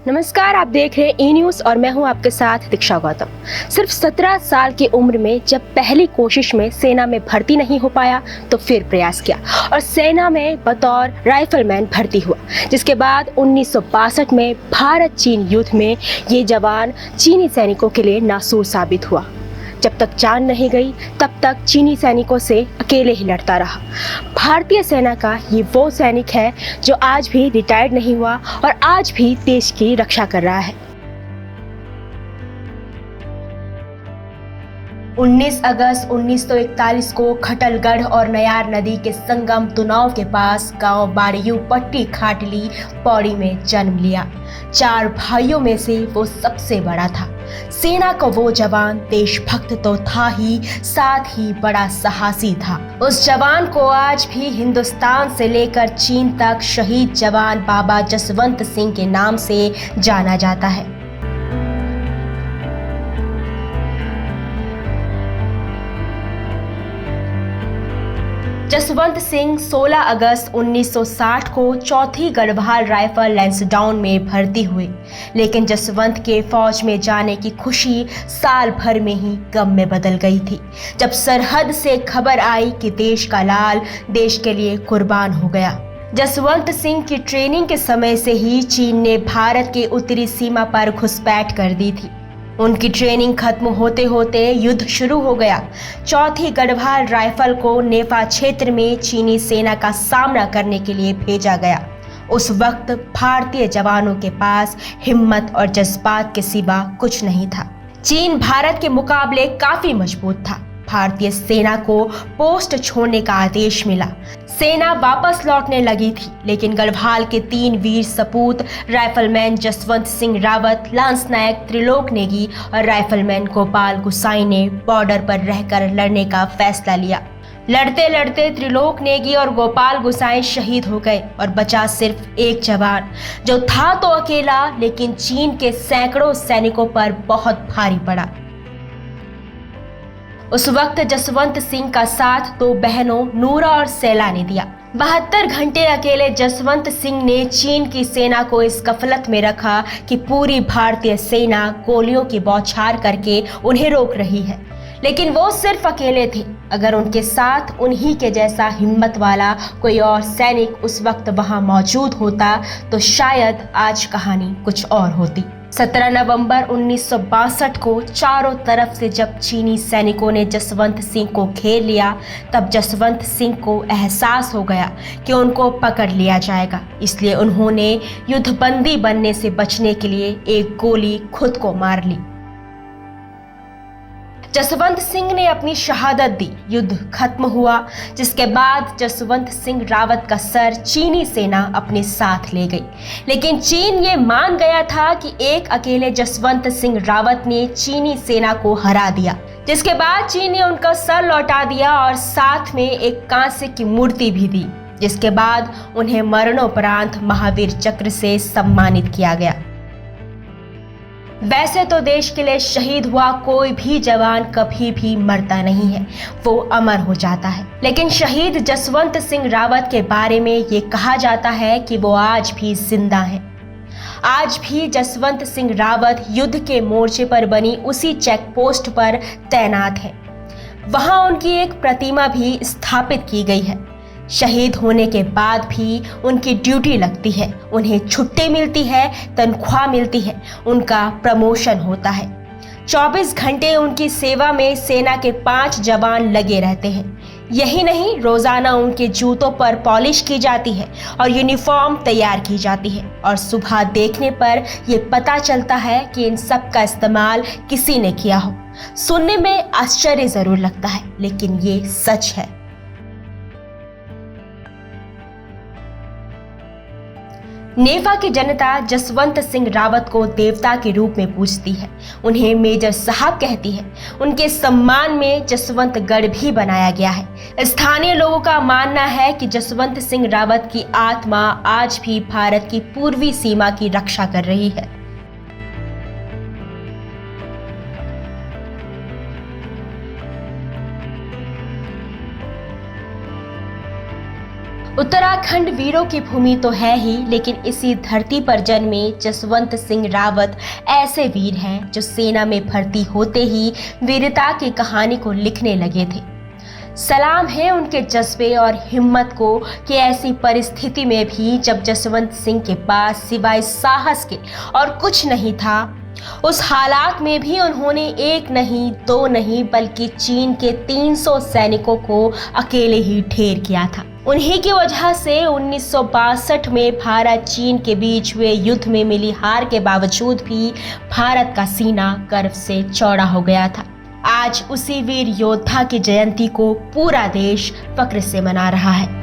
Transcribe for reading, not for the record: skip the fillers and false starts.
नमस्कार, आप देख रहे हैं ई न्यूज और मैं हूं आपके साथ दीक्षा गौतम। सिर्फ 17 साल की उम्र में जब पहली कोशिश में सेना में भर्ती नहीं हो पाया तो फिर प्रयास किया और सेना में बतौर राइफलमैन भर्ती हुआ, जिसके बाद 1962 में भारत चीन युद्ध में ये जवान चीनी सैनिकों के लिए नासूर साबित हुआ। जब तक जान नहीं गई तब तक चीनी सैनिकों से अकेले ही लड़ता रहा। भारतीय सेना का ये वो सैनिक है जो आज भी रिटायर्ड नहीं हुआ और आज भी देश की रक्षा कर रहा है। 19 अगस्त 1941 को खटलगढ़ और नयार नदी के संगम तुनाव के पास गांव बारियू पट्टी खाटली पौड़ी में जन्म लिया। 4 भाइयों में से वो सबसे बड़ा था। सेना का वो जवान देशभक्त तो था ही, साथ ही बड़ा साहसी था। उस जवान को आज भी हिंदुस्तान से लेकर चीन तक शहीद जवान बाबा जसवंत सिंह के नाम से जाना जाता है। जसवंत सिंह 16 अगस्त 1960 को चौथी गढ़वाल राइफल लैंसडाउन में भर्ती हुए, लेकिन जसवंत के फौज में जाने की खुशी साल भर में ही गम में बदल गई थी, जब सरहद से खबर आई कि देश का लाल देश के लिए कुर्बान हो गया। जसवंत सिंह की ट्रेनिंग के समय से ही चीन ने भारत के उत्तरी सीमा पर घुसपैठ कर दी थी। उनकी ट्रेनिंग खत्म होते होते युद्ध शुरू हो गया। चौथी गढ़वाल राइफल को नेफा क्षेत्र में चीनी सेना का सामना करने के लिए भेजा गया। उस वक्त भारतीय जवानों के पास हिम्मत और जज्बात के सिवा कुछ नहीं था। चीन भारत के मुकाबले काफी मजबूत था। भारतीय सेना को पोस्ट छोड़ने का आदेश मिला। सेना वापस लौटने लगी थी, लेकिन गढ़वाल के 3 वीर सपूत राइफलमैन जसवंत सिंह रावत, लांस नायक त्रिलोक नेगी और राइफलमैन गोपाल गुसाई ने बॉर्डर पर रहकर लड़ने का फैसला लिया। लड़ते लड़ते त्रिलोक नेगी और गोपाल गुसाई शहीद हो गए और बचा सिर्फ एक जवान, जो था तो अकेला, लेकिन चीन के सैकड़ों सैनिकों पर बहुत भारी पड़ा। उस वक्त जसवंत सिंह का साथ 2 बहनों नूरा और सैला ने दिया। 72 घंटे अकेले जसवंत सिंह ने चीन की सेना को इस गफलत में रखा कि पूरी भारतीय सेना गोलियों की बौछार करके उन्हें रोक रही है, लेकिन वो सिर्फ अकेले थे। अगर उनके साथ उन्हीं के जैसा हिम्मत वाला कोई और सैनिक उस वक्त वहां मौजूद होता तो शायद आज कहानी कुछ और होती। 17 नवंबर 1962 को चारों तरफ से जब चीनी सैनिकों ने जसवंत सिंह को घेर लिया, तब जसवंत सिंह को एहसास हो गया कि उनको पकड़ लिया जाएगा। इसलिए उन्होंने युद्धबंदी बनने से बचने के लिए एक गोली खुद को मार ली। जसवंत सिंह ने अपनी शहादत दी। युद्ध खत्म हुआ, जिसके बाद जसवंत सिंह रावत का सर चीनी सेना अपने साथ ले गई, लेकिन चीन ये मान गया था कि एक अकेले जसवंत सिंह रावत ने चीनी सेना को हरा दिया, जिसके बाद चीन ने उनका सर लौटा दिया और साथ में एक कांसे की मूर्ति भी दी, जिसके बाद उन्हें मरणोपरांत महावीर चक्र से सम्मानित किया गया। वैसे तो देश के लिए शहीद हुआ कोई भी जवान कभी भी मरता नहीं है, वो अमर हो जाता है। लेकिन शहीद जसवंत सिंह रावत के बारे में ये कहा जाता है कि वो आज भी जिंदा है। आज भी जसवंत सिंह रावत युद्ध के मोर्चे पर बनी उसी चेक पोस्ट पर तैनात है। वहां उनकी एक प्रतिमा भी स्थापित की गई है। शहीद होने के बाद भी उनकी ड्यूटी लगती है, उन्हें छुट्टी मिलती है, तनख्वाह मिलती है, उनका प्रमोशन होता है। 24 घंटे उनकी सेवा में सेना के 5 जवान लगे रहते हैं। यही नहीं, रोजाना उनके जूतों पर पॉलिश की जाती है और यूनिफॉर्म तैयार की जाती है, और सुबह देखने पर यह पता चलता है कि इन सब का इस्तेमाल किसी ने किया हो। सुनने में आश्चर्य जरूर लगता है, लेकिन ये सच है। नेफा की जनता जसवंत सिंह रावत को देवता के रूप में पूजती है, उन्हें मेजर साहब कहती है। उनके सम्मान में जसवंतगढ़ भी बनाया गया है। स्थानीय लोगों का मानना है कि जसवंत सिंह रावत की आत्मा आज भी भारत की पूर्वी सीमा की रक्षा कर रही है। उत्तराखंड वीरों की भूमि तो है ही, लेकिन इसी धरती पर जन्मे जसवंत सिंह रावत ऐसे वीर हैं जो सेना में भर्ती होते ही वीरता की कहानी को लिखने लगे थे। सलाम है उनके जज्बे और हिम्मत को कि ऐसी परिस्थिति में भी जब जसवंत सिंह के पास सिवाय साहस के और कुछ नहीं था, उस हालात में भी उन्होंने एक नहीं, दो नहीं, बल्कि चीन के 300 सैनिकों को अकेले ही ढेर किया था। उन्हीं की वजह से 1962 में भारत चीन के बीच हुए युद्ध में मिली हार के बावजूद भी भारत का सीना गर्व से चौड़ा हो गया था। आज उसी वीर योद्धा की जयंती को पूरा देश फक्र से मना रहा है।